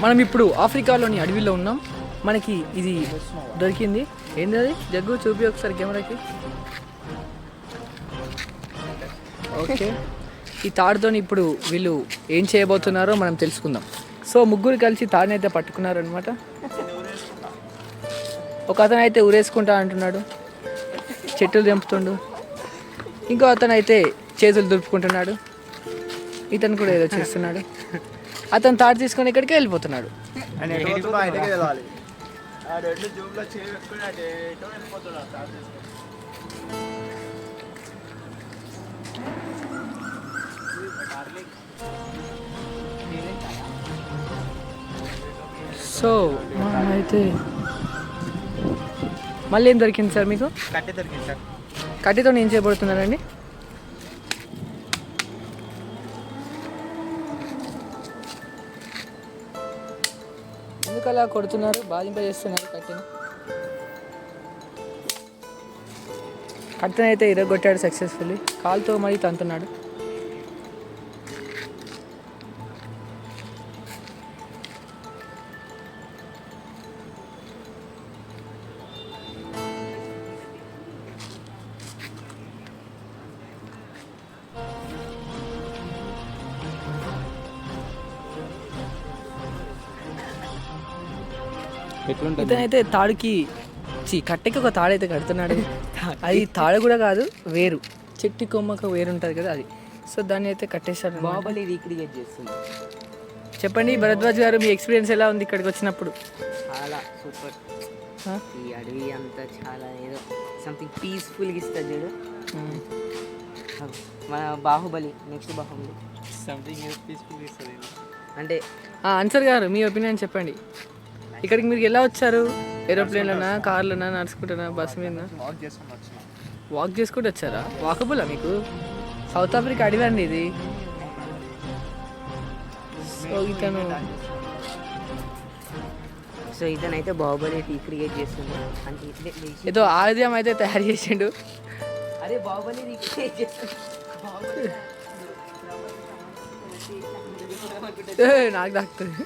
మనం ఇప్పుడు ఆఫ్రికాలోని అడవిలో ఉన్నాం. మనకి ఇది దొరికింది. ఏంది అది? జగ్గు చూపి ఒకసారి కెమెరాకి. ఓకే, ఈ తాడుతోని ఇప్పుడు వీళ్ళు ఏం చేయబోతున్నారో మనం తెలుసుకుందాం. సో ముగ్గురు కలిసి తాడునైతే పట్టుకున్నారనమాట. ఒక అతను అయితే ఊరేసుకుంటా అంటున్నాడు, చెట్టులు తెంపుతుండు. ఇంకో అతను అయితే చేతులు దులుపుకుంటున్నాడు. ఇతను కూడా ఏదో చేస్తున్నాడు. అతను తాడు తీసుకొని ఇక్కడికి వెళ్ళిపోతున్నాడు. సో అయితే మళ్ళీ ఏం దొరికింది సార్ మీకు? కట్టె దొరికింది సార్. కట్టెతో ఏం చేయబడుతున్నారండి? ఎందుకు అలా కొడుతున్నారు, బాధింపజేస్తున్నారు కట్టెను? కట్టెను అయితే ఇరగొట్టాడు సక్సెస్ఫుల్లీ. కాలుతో మరీ తంతున్నాడు. ఇతనైతే తాడుకి కట్టెకి ఒక తాడైతే కడుతున్నాడు. అది తాడు కూడా కాదు, వేరు, చెట్టు కొమ్మక వేరు ఉంటుంది కదా అది. సో దాన్ని అయితే కట్టేశాడు. బాహుబలి రీక్రియేట్ చేస్తుంది. చెప్పండి భరద్వాజ్ గారు, మీ ఎక్స్పీరియన్స్ ఎలా ఉంది ఇక్కడికి వచ్చినప్పుడు? చాలా సూపర్. ఈ అడవి అంతా చాలా ఏదో సంథింగ్ పీస్ఫుల్గా ఇస్తుంది చూడు. మన బాహుబలి, నెక్స్ట్ బాహుబలి సంథింగ్ ఏదో పీస్ఫుల్గా ఇస్తుంది. అంటే అన్సర్ గారు, మీ ఒపీనియన్ చెప్పండి. ఇక్కడికి మీరు ఎలా వచ్చారు? ఏరోప్లేన్లోనా, కార్లోనా, నడుచుకుంటున్నా, బస్సు మీద? వాక్ చేసుకుంటూ వచ్చారా? వాకబులా మీకు? సౌత్ ఆఫ్రికా అడవి అండి ఇది. సో ఇతనైతే బాహుబలి రీక్రియేట్ చేస్తుండే. అంటే ఏదో ఆయుధం అయితే తయారు చేసిండు. అరే బాహుబలి రీక్రియేట్ చేస్తుండే. నాకు దాక్తుంది.